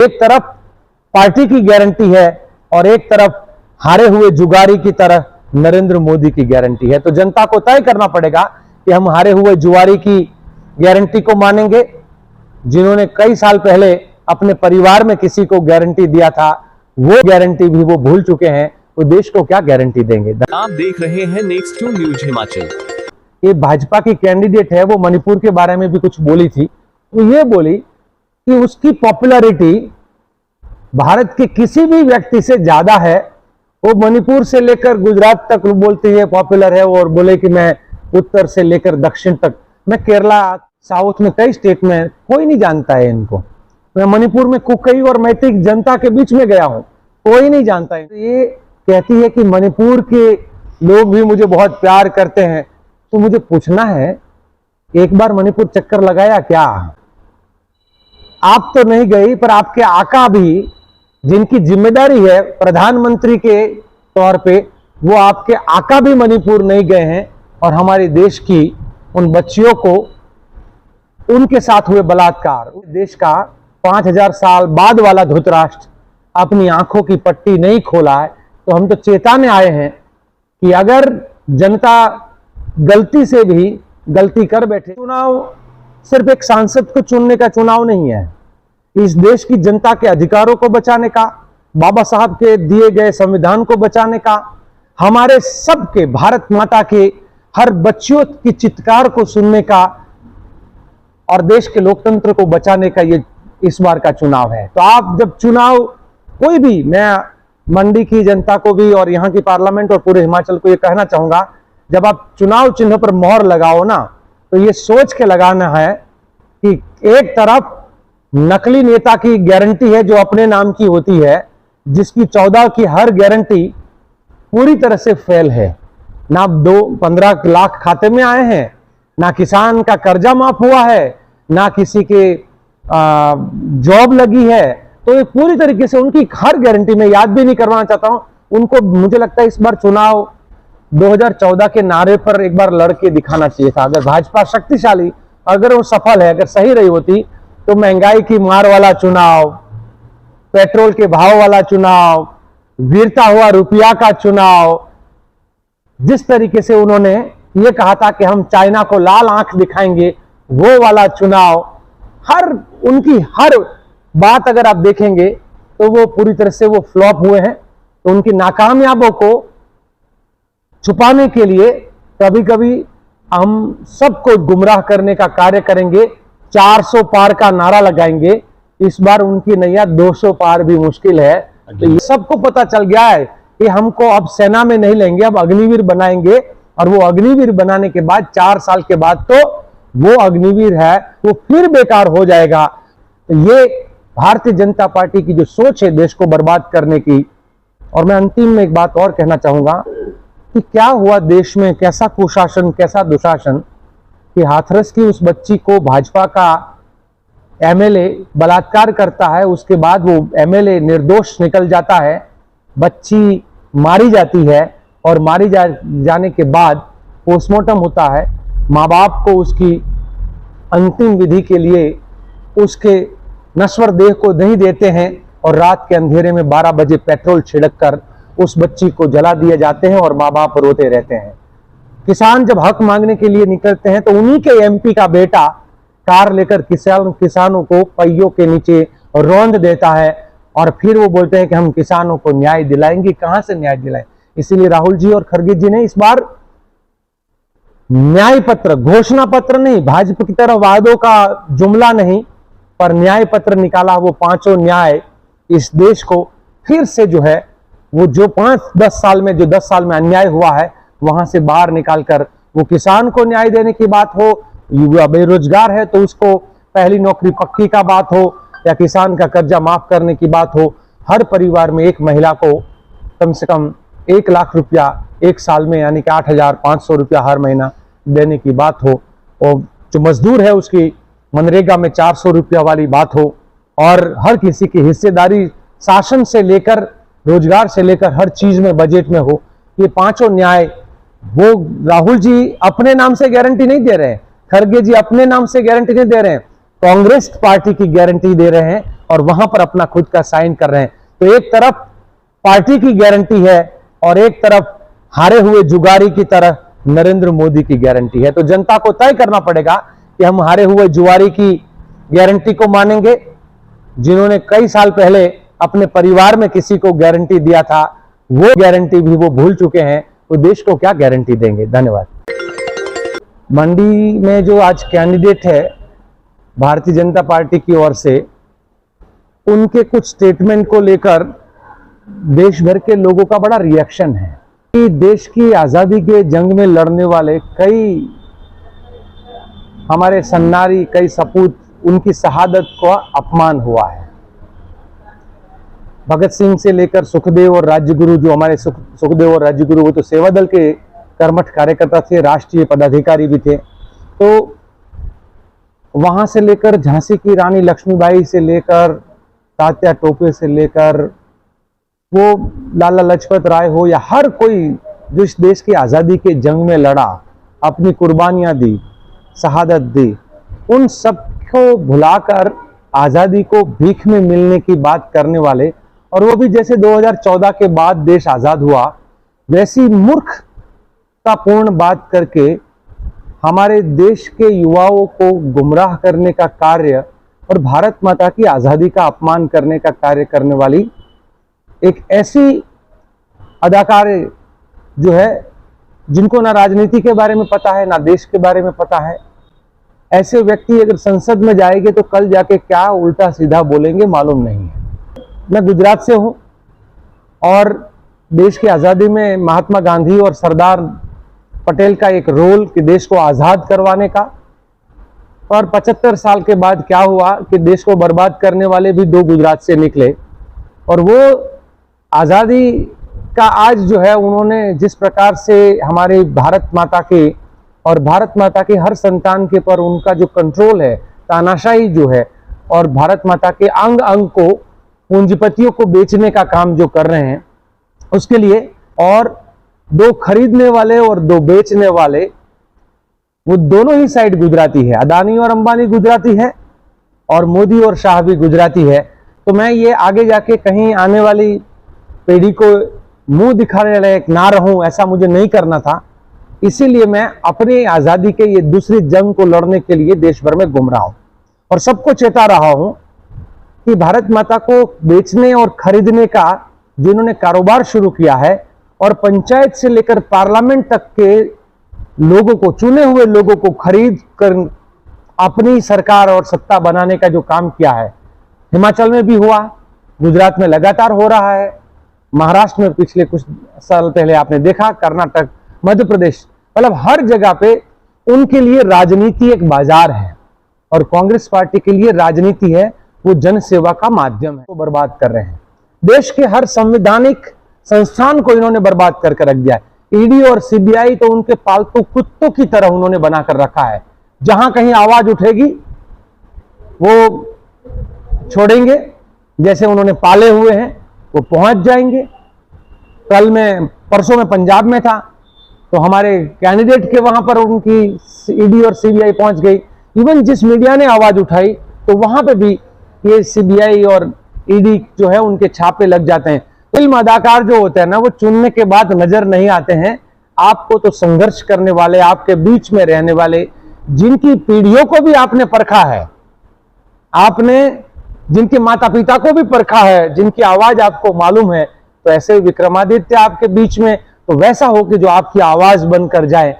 एक तरफ पार्टी की गारंटी है और एक तरफ हारे हुए जुगारी की तरह नरेंद्र मोदी की गारंटी है। तो जनता को तय करना पड़ेगा कि हम हारे हुए जुआरी की गारंटी को मानेंगे, जिन्होंने कई साल पहले अपने परिवार में किसी को गारंटी दिया था, वो गारंटी भी वो भूल चुके हैं, वो देश को क्या गारंटी देंगे। आप देख रहे हैं नेक्स्ट 2 न्यूज हिमाचल। ये भाजपा की कैंडिडेट है, वो मणिपुर के बारे में भी कुछ बोली थी। वो ये बोली कि उसकी पॉपुलैरिटी भारत के किसी भी व्यक्ति से ज्यादा है। वो मणिपुर से लेकर गुजरात तक बोलती है पॉपुलर है, और बोले कि मैं उत्तर से लेकर दक्षिण तक, मैं केरला साउथ में कई स्टेट में कोई नहीं जानता है इनको। मैं मणिपुर में कुकई और मैतिक जनता के बीच में गया हूं, कोई नहीं जानता है। तो ये कहती है कि मणिपुर के लोग भी मुझे बहुत प्यार करते हैं। तो मुझे पूछना है, एक बार मणिपुर चक्कर लगाया क्या? आप तो नहीं गई, पर आपके आका भी, जिनकी जिम्मेदारी है प्रधानमंत्री के तौर पे, वो आपके आका भी मणिपुर नहीं गए हैं और हमारे देश की उन बच्चियों को, उनके साथ हुए बलात्कार, देश का 5000 साल बाद वाला धृतराष्ट्र अपनी आंखों की पट्टी नहीं खोला है। तो हम तो चेताने आए हैं कि अगर जनता गलती से भी गलती कर बैठे, चुनाव सिर्फ एक सांसद को चुनने का चुनाव नहीं है, इस देश की जनता के अधिकारों को बचाने का, बाबा साहब के दिए गए संविधान को बचाने का, हमारे सबके भारत माता के हर बच्चियों की चित्कार को सुनने का, और देश के लोकतंत्र को बचाने का ये इस बार का चुनाव है। तो आप जब चुनाव, कोई भी, मैं मंडी की जनता को भी और यहाँ की पार्लियामेंट और पूरे हिमाचल को ये कहना चाहूंगा, जब आप चुनाव चिन्ह पर मोहर लगाओ ना, तो ये सोच के लगाना है कि एक तरफ नकली नेता की गारंटी है जो अपने नाम की होती है, जिसकी 14 की हर गारंटी पूरी तरह से फेल है। ना 15 लाख खाते में आए हैं, ना किसान का कर्जा माफ हुआ है, ना किसी के जॉब लगी है। तो ये पूरी तरीके से उनकी हर गारंटी में, याद भी नहीं करवाना चाहता हूं उनको, मुझे लगता है इस बार चुनाव 2014 के नारे पर एक बार लड़के दिखाना चाहिए था। अगर भाजपा शक्तिशाली, अगर वो सफल है, अगर सही रही होती, तो महंगाई की मार वाला चुनाव, पेट्रोल के भाव वाला चुनाव, गिरता हुआ रुपया का चुनाव, जिस तरीके से उन्होंने ये कहा था कि हम चाइना को लाल आंख दिखाएंगे, वो वाला चुनाव, उनकी हर बात अगर आप देखेंगे तो वो पूरी तरह से वो फ्लॉप हुए हैं। तो उनकी नाकामयाबों को छुपाने के लिए कभी कभी हम सबको गुमराह करने का कार्य करेंगे, 400 पार का नारा लगाएंगे। इस बार उनकी नैया 200 पार भी मुश्किल है। तो ये सबको पता चल गया है कि हमको अब सेना में नहीं लेंगे, अब अग्निवीर बनाएंगे, और वो अग्निवीर बनाने के बाद 4 साल के बाद तो वो अग्निवीर है वो फिर बेकार हो जाएगा। तो ये भारतीय जनता पार्टी की जो सोच है देश को बर्बाद करने की। और मैं अंतिम में एक बात और कहना चाहूंगा कि क्या हुआ देश में, कैसा कुशासन, कैसा दुशासन, कि हाथरस की उस बच्ची को भाजपा का एमएलए बलात्कार करता है, उसके बाद वो एमएलए निर्दोष निकल जाता है, बच्ची मारी जाती है, और मारी जाने के बाद पोस्टमार्टम होता है, माँ बाप को उसकी अंतिम विधि के लिए उसके नश्वर देह को नहीं देते हैं, और रात के अंधेरे में 12 बजे पेट्रोल छिड़क कर उस बच्ची को जला दिए जाते हैं, और माँ बाप रोते रहते हैं। किसान जब हक मांगने के लिए निकलते हैं तो उन्हीं के एमपी का बेटा कार लेकर किसानों को पहियों के नीचे रौंद देता है, और फिर वो बोलते हैं कि हम किसानों को न्याय दिलाएंगे। कहां से न्याय दिलाएं? इसीलिए राहुल जी और खड़गे जी ने इस बार न्याय पत्र, घोषणा पत्र नहीं, भाजपा की तरह वादों का जुमला नहीं, पर न्याय पत्र निकाला। वो 5 न्याय इस देश को फिर से जो है, वो जो 5-10 साल में, जो 10 साल में अन्याय हुआ है, वहां से बाहर निकालकर, वो किसान को न्याय देने की बात हो, युवा बेरोजगार है तो उसको पहली नौकरी पक्की का बात हो, या किसान का कर्जा माफ करने की बात हो, हर परिवार में एक महिला को कम से कम 1 लाख रुपया एक साल में, यानी कि 8500 रुपया हर महीना देने की बात हो, और जो मजदूर है उसकी मनरेगा में 400 रुपया वाली बात हो, और हर किसी की हिस्सेदारी शासन से लेकर, रोजगार से लेकर हर चीज में, बजट में हो। ये 5 न्याय वो राहुल जी अपने नाम से गारंटी नहीं दे रहे हैं, खड़गे जी अपने नाम से गारंटी नहीं दे रहे हैं, कांग्रेस पार्टी की गारंटी दे रहे हैं, और वहां पर अपना खुद का साइन कर रहे हैं। तो एक तरफ पार्टी की गारंटी है और एक तरफ हारे हुए जुगारी की तरह नरेंद्र मोदी की गारंटी है। तो जनता को तय करना पड़ेगा कि हम हारे हुए जुआरी की गारंटी को मानेंगे, जिन्होंने कई साल पहले अपने परिवार में किसी को गारंटी दिया था, वो गारंटी भी वो भूल चुके हैं, तो देश को क्या गारंटी देंगे। धन्यवाद। मंडी में जो आज कैंडिडेट है भारतीय जनता पार्टी की ओर से, उनके कुछ स्टेटमेंट को लेकर देश भर के लोगों का बड़ा रिएक्शन है कि देश की आजादी के जंग में लड़ने वाले कई हमारे सन्नारी, कई सपूत, उनकी शहादत का अपमान हुआ है। भगत सिंह से लेकर सुखदेव और राजगुरु, जो हमारे सुखदेव और राजगुरु, वो तो सेवा दल के कर्मठ कार्यकर्ता थे, राष्ट्रीय पदाधिकारी भी थे। तो वहां से लेकर झांसी की रानी लक्ष्मीबाई से लेकर तात्या टोपे से लेकर वो लाला लाजपत राय हो, या हर कोई जो इस देश की आज़ादी के जंग में लड़ा, अपनी कुर्बानियां दी, शहादत दी, उन सब को भुलाकर आज़ादी को भीख में मिलने की बात करने वाले, और वो भी जैसे 2014 के बाद देश आज़ाद हुआ वैसी मूर्खतापूर्ण बात करके हमारे देश के युवाओं को गुमराह करने का कार्य और भारत माता की आज़ादी का अपमान करने का कार्य करने वाली एक ऐसी अदाकार जो है, जिनको ना राजनीति के बारे में पता है, ना देश के बारे में पता है, ऐसे व्यक्ति अगर संसद में जाएंगे तो कल जाके क्या उल्टा सीधा बोलेंगे मालूम नहीं है। मैं गुजरात से हूं और देश की आज़ादी में महात्मा गांधी और सरदार पटेल का एक रोल कि देश को आज़ाद करवाने का, और 75 साल के बाद क्या हुआ कि देश को बर्बाद करने वाले भी दो गुजरात से निकले, और वो आज़ादी का आज जो है उन्होंने जिस प्रकार से हमारे भारत माता के और भारत माता के हर संतान के पर उनका जो कंट्रोल है, तानाशाही जो है, और भारत माता के अंग अंग को पूंजीपतियों को बेचने का काम जो कर रहे हैं, उसके लिए और दो खरीदने वाले और दो बेचने वाले, वो दोनों ही साइड गुजराती है। अदानी और अंबानी गुजराती है और मोदी और शाह भी गुजराती है। तो मैं ये आगे जाके कहीं आने वाली पीढ़ी को मुंह दिखाने लायक ना रहूं, ऐसा मुझे नहीं करना था। इसीलिए मैं अपनी आज़ादी के ये दूसरी जंग को लड़ने के लिए देश भर में घूम रहा हूं और सबको चेता रहा हूं कि भारत माता को बेचने और खरीदने का जिन्होंने कारोबार शुरू किया है, और पंचायत से लेकर पार्लियामेंट तक के लोगों को, चुने हुए लोगों को खरीद कर अपनी सरकार और सत्ता बनाने का जो काम किया है, हिमाचल में भी हुआ, गुजरात में लगातार हो रहा है, महाराष्ट्र में पिछले कुछ साल पहले आपने देखा, कर्नाटक, मध्य प्रदेश, मतलब हर जगह पे उनके लिए राजनीति एक बाजार है और कांग्रेस पार्टी के लिए राजनीति है वो जन सेवा का माध्यम है। वो बर्बाद कर रहे हैं देश के हर संवैधानिक संस्थान को, इन्होंने बर्बाद करके रख दिया है। ईडी और सीबीआई तो उनके पालतू कुत्तों की तरह उन्होंने बनाकर रखा है, जहां कहीं आवाज उठेगी वो छोड़ेंगे, जैसे उन्होंने पाले हुए हैं वो पहुंच जाएंगे। कल में परसों में पंजाब में था तो हमारे कैंडिडेट के वहां पर उनकी ईडी और सीबीआई पहुंच गई। इवन जिस मीडिया ने आवाज उठाई तो वहां पे भी ये सीबीआई और ईडी जो है उनके छापे लग जाते हैं। फिल्म अदाकार जो होते हैं ना, वो चुनने के बाद नजर नहीं आते हैं, आपको तो संघर्ष करने वाले, आपके बीच में रहने वाले, जिनकी पीढ़ियों को भी आपने परखा है, आपने जिनके माता पिता को भी परखा है, जिनकी आवाज आपको मालूम है, तो ऐसे विक्रमादित्य आपके बीच में तो वैसा हो कि जो आपकी आवाज बनकर जाए।